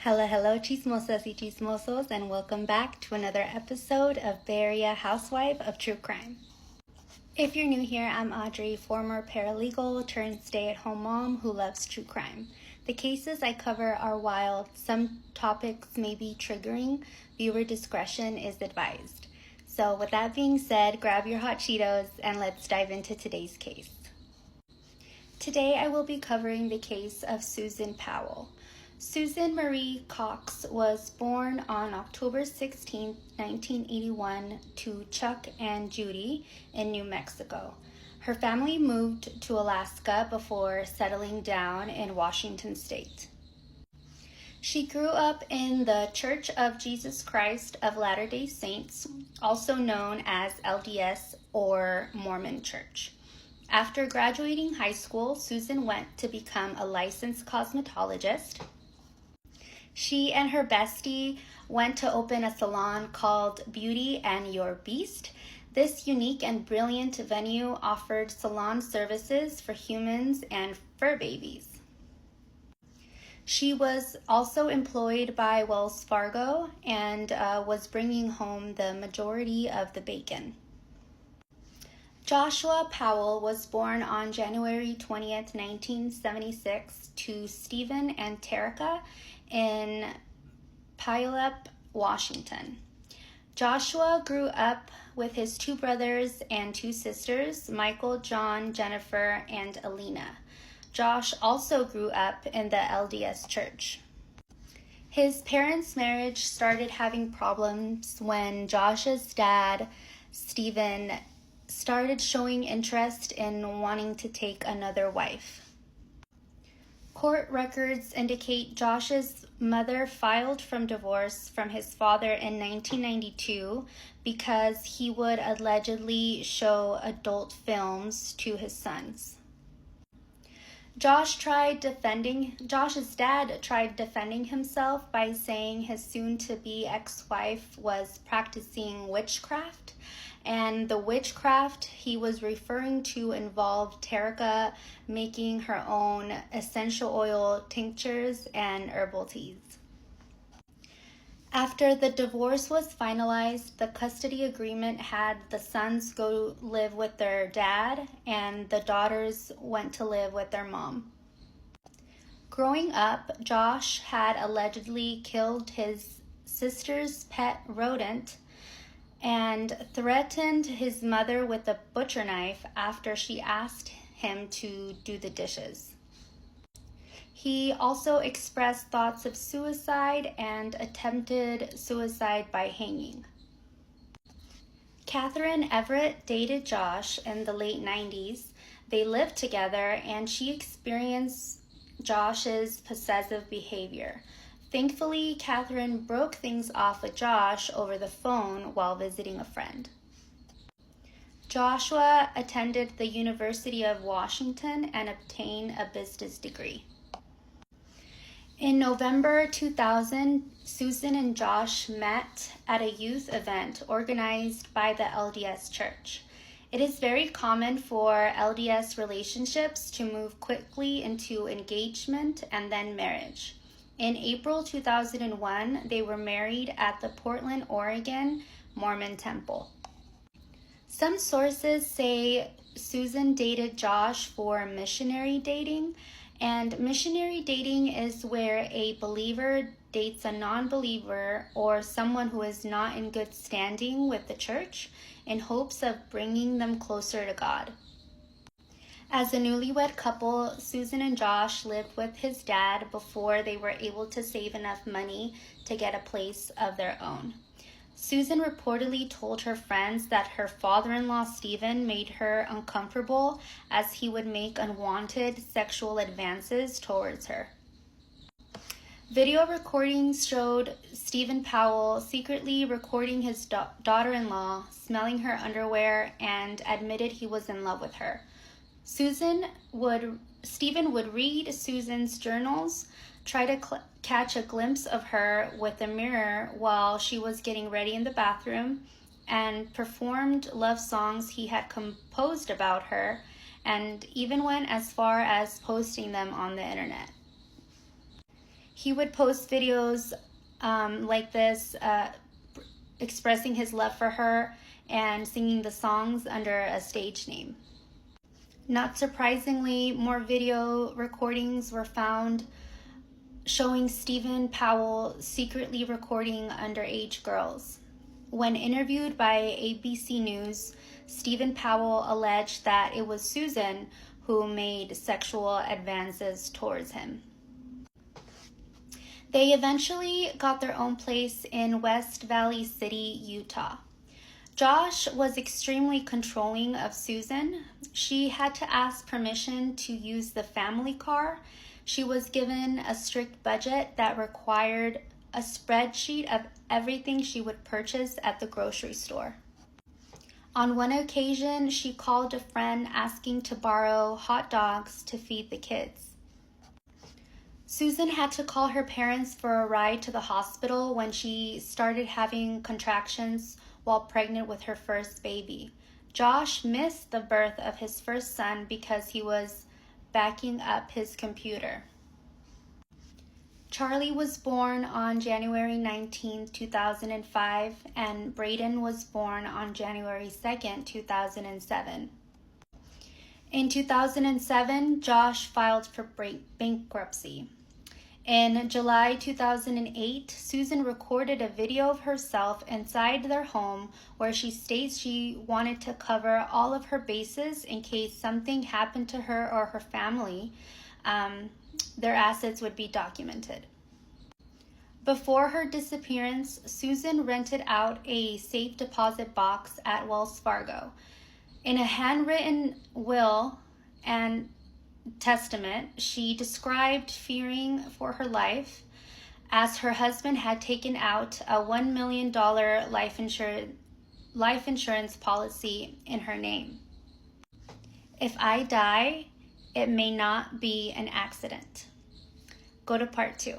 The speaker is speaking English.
Hello, chismosas y chismosos, and welcome back to another episode of Bay Area Housewife of True Crime. If you're new here, I'm Audrey, former paralegal turned stay-at-home mom who loves true crime. The cases I cover are wild. Some topics may be triggering. Viewer discretion is advised. So with that being said, grab your hot Cheetos and let's dive into today's case. Today I will be covering the case of Susan Powell. Susan Marie Cox was born on October 16, 1981 to Chuck and Judy in New Mexico. Her family moved to Alaska before settling down in Washington State. She grew up in the Church of Jesus Christ of Latter-day Saints, also known as LDS or Mormon Church. After graduating high school, Susan went to become a licensed cosmetologist. She and her bestie went to open a salon called Beauty and Your Beast. This unique and brilliant venue offered salon services for humans and fur babies. She was also employed by Wells Fargo and was bringing home the majority of the bacon. Joshua Powell was born on January 20th, 1976 to Stephen and Terica in Puyallup, Washington. Joshua grew up with his two brothers and two sisters, Michael, John, Jennifer, and Alina. Josh also grew up in the LDS Church. His parents' marriage started having problems when Josh's dad, Stephen, started showing interest in wanting to take another wife. Court records indicate Josh's mother filed for divorce from his father in 1992 because he would allegedly show adult films to his sons. Josh's dad tried defending himself by saying his soon-to-be ex-wife was practicing witchcraft, and the witchcraft he was referring to involved Terica making her own essential oil tinctures and herbal teas. After the divorce was finalized, the custody agreement had the sons go live with their dad and the daughters went to live with their mom. Growing up, Josh had allegedly killed his sister's pet rodent and threatened his mother with a butcher knife after she asked him to do the dishes. He also expressed thoughts of suicide and attempted suicide by hanging. Catherine Everett dated Josh in the late 90s. They lived together and she experienced Josh's possessive behavior. Thankfully, Catherine broke things off with Josh over the phone while visiting a friend. Joshua attended the University of Washington and obtained a business degree. In November 2000, Susan and Josh met at a youth event organized by the LDS Church. It is very common for LDS relationships to move quickly into engagement and then marriage. In April 2001, they were married at the Portland, Oregon Mormon Temple. Some sources say Susan dated Josh for missionary dating, and missionary dating is where a believer dates a non-believer or someone who is not in good standing with the church in hopes of bringing them closer to God. As a newlywed couple, Susan and Josh lived with his dad before they were able to save enough money to get a place of their own. Susan reportedly told her friends that her father-in-law Stephen made her uncomfortable as he would make unwanted sexual advances towards her. Video recordings showed Stephen Powell secretly recording his daughter-in-law, smelling her underwear, and admitted he was in love with her. Stephen would read Susan's journals, try to catch a glimpse of her with a mirror while she was getting ready in the bathroom, and performed love songs he had composed about her, and even went as far as posting them on the internet. He would post videos like this, expressing his love for her and singing the songs under a stage name. Not surprisingly, more video recordings were found showing Stephen Powell secretly recording underage girls. When interviewed by ABC News, Stephen Powell alleged that it was Susan who made sexual advances towards him. They eventually got their own place in West Valley City, Utah. Josh was extremely controlling of Susan. She had to ask permission to use the family car. She was given a strict budget that required a spreadsheet of everything she would purchase at the grocery store. On one occasion, she called a friend asking to borrow hot dogs to feed the kids. Susan had to call her parents for a ride to the hospital when she started having contractions while pregnant with her first baby. Josh missed the birth of his first son because he was backing up his computer. Charlie was born on January 19, 2005, and Braden was born on January 2, 2007. In 2007, Josh filed for bankruptcy. In July 2008, Susan recorded a video of herself inside their home where she states she wanted to cover all of her bases in case something happened to her or her family. Their assets would be documented. Before her disappearance, Susan rented out a safe deposit box at Wells Fargo. In a handwritten will and testament, she described fearing for her life as her husband had taken out a $1 million life insurance policy in her name. If I die, it may not be an accident. Go to part 2.